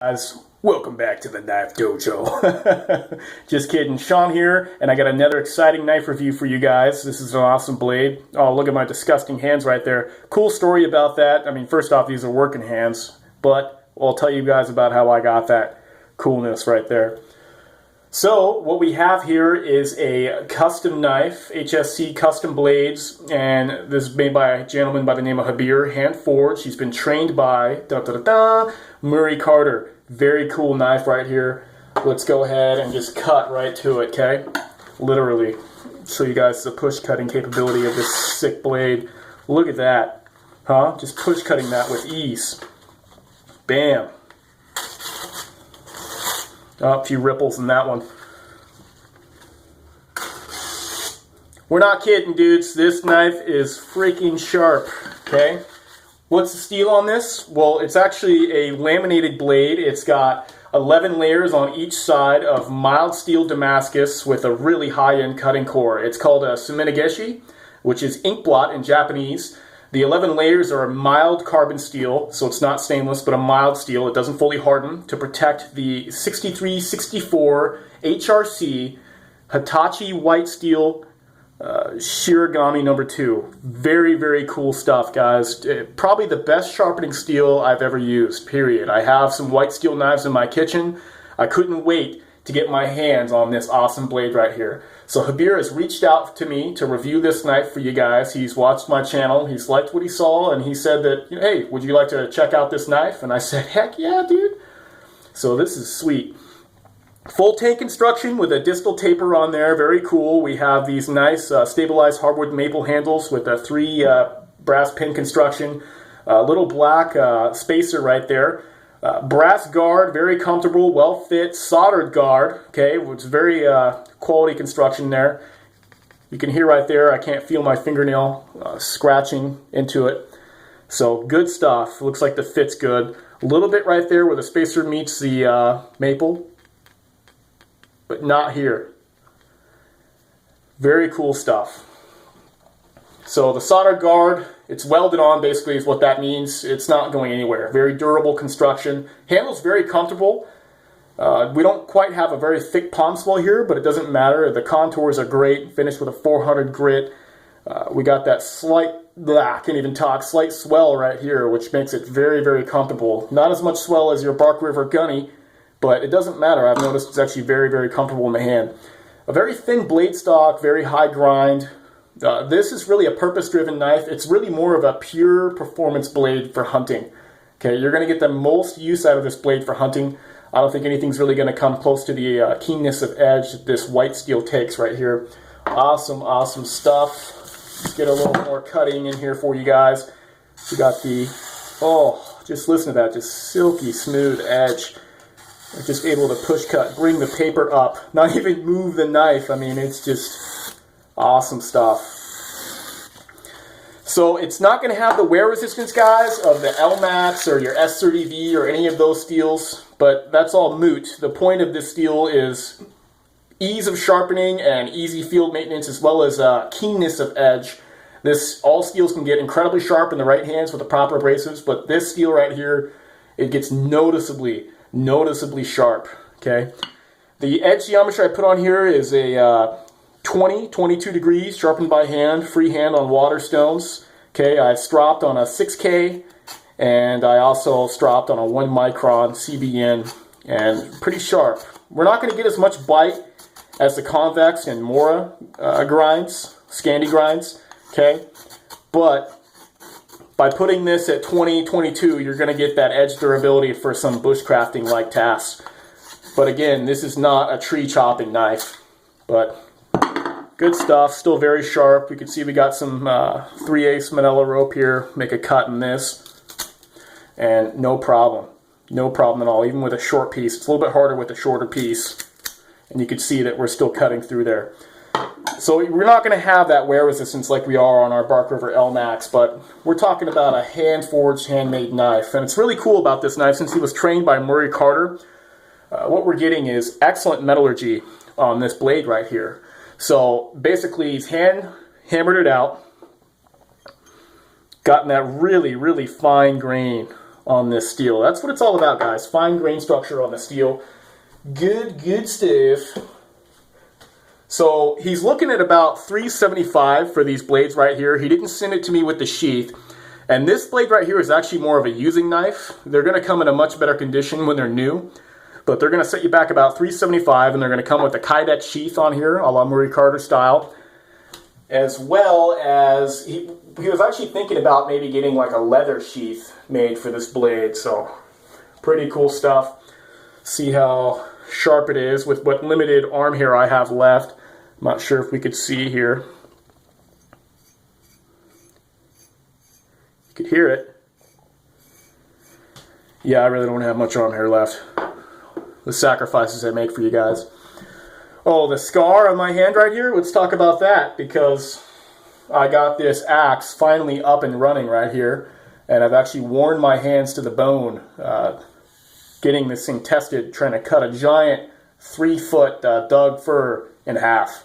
Guys, welcome back to the Knife Dojo. Just kidding, Sean here, and I got another exciting knife review for you guys. This is an awesome blade. Oh, look at my disgusting hands right there. Cool story about that. I mean, first off, these are working hands, but I'll tell you guys about how I got that coolness right there. So, what we have here is a custom knife, HSC custom blades, and this is made by a gentleman by the name of Harbeer, hand forged. He's been trained by Murray Carter. Very cool knife right here. Let's go ahead and just cut right to it, okay? Literally. Show you guys the push cutting capability of this sick blade. Look at that. Huh? Just push cutting that with ease. Bam. Oh, a few ripples in that one. We're not kidding, dudes. This knife is freaking sharp, okay? What's the steel on this? Well, it's actually a laminated blade. It's got 11 layers on each side of mild steel Damascus with a really high-end cutting core. It's called a sumingashi, which is ink blot in Japanese. The 11 layers are a mild carbon steel, so it's not stainless, but a mild steel. It doesn't fully harden to protect the 6364 HRC Hitachi white steel Shirogami #2. Very, very cool stuff, guys. Probably the best sharpening steel I've ever used, period. I have some white steel knives in my kitchen. I couldn't wait to get my hands on this awesome blade right here. So Harbeer has reached out to me to review this knife for you guys. He's watched my channel, he's liked what he saw, and he said that, hey, would you like to check out this knife? And I said, heck yeah, dude. So this is sweet. Full tank construction with a distal taper on there, very cool. We have these nice stabilized hardwood maple handles with a 3 brass pin construction. A little black spacer right there. Brass guard, very comfortable, well fit, soldered guard, okay, which is very quality construction there. You can hear right there, I can't feel my fingernail scratching into it. So good stuff, looks like the fit's good. A little bit right there where the spacer meets the maple, but not here. Very cool stuff. So the solder guard, it's welded on basically is what that means. It's not going anywhere. Very durable construction. Handle's very comfortable. We don't quite have a very thick palm swell here, but it doesn't matter. The contours are great. Finished with a 400 grit. We got that slight, I can't even talk, slight swell right here, which makes it very, very comfortable. Not as much swell as your Bark River Gunny, but it doesn't matter. I've noticed it's actually very, very comfortable in the hand. A very thin blade stock, very high grind. This is really a purpose-driven knife. It's really more of a pure performance blade for hunting. Okay, you're going to get the most use out of this blade for hunting. I don't think anything's really going to come close to the keenness of edge that this white steel takes right here. Awesome, awesome stuff. Let's get a little more cutting in here for you guys. We got the, oh, just listen to that, just silky smooth edge. I'm just able to push cut, bring the paper up, not even move the knife. I mean, it's just awesome stuff. So it's not going to have the wear resistance, guys, of the LMAX or your S30V or any of those steels, but that's all moot. The point of this steel is ease of sharpening and easy field maintenance, as well as keenness of edge. All steels can get incredibly sharp in the right hands with the proper abrasives, but this steel right here, it gets noticeably sharp, okay? The edge geometry I put on here is a 22 degrees, sharpened by hand, freehand on water stones. Okay, I stropped on a 6K, and I also stropped on a 1 micron CBN, and pretty sharp. We're not going to get as much bite as the convex and Mora grinds, Scandi grinds, okay? But by putting this at 20-22, you're going to get that edge durability for some bushcrafting-like tasks. But again, this is not a tree chopping knife, but good stuff, still very sharp. You can see we got some 3/8 manila rope here, make a cut in this, and no problem at all, even with a short piece. It's a little bit harder with a shorter piece, and you can see that we're still cutting through there. So we're not going to have that wear resistance like we are on our Bark River LMAX, but we're talking about a hand-forged, handmade knife. And it's really cool about this knife, since he was trained by Murray Carter, what we're getting is excellent metallurgy on this blade right here. So basically he's hammered it out, gotten that really, really fine grain on this steel. That's what it's all about, guys. Fine grain structure on the steel. Good stuff. So he's looking at about $375 for these blades right here. He didn't send it to me with the sheath. And this blade right here is actually more of a using knife. They're going to come in a much better condition when they're new. But they're going to set you back about $375, and they're going to come with a Kydex sheath on here, a la Murray Carter style. As well as, he was actually thinking about maybe getting like a leather sheath made for this blade. So, pretty cool stuff. See how sharp it is with what limited arm hair I have left. I'm not sure if we could see here. You could hear it. Yeah, I really don't have much arm hair left. The sacrifices I make for you guys. Oh, the scar on my hand right here, let's talk about that, because I got this axe finally up and running right here, and I've actually worn my hands to the bone getting this thing tested, trying to cut a giant 3-foot Doug fir in half.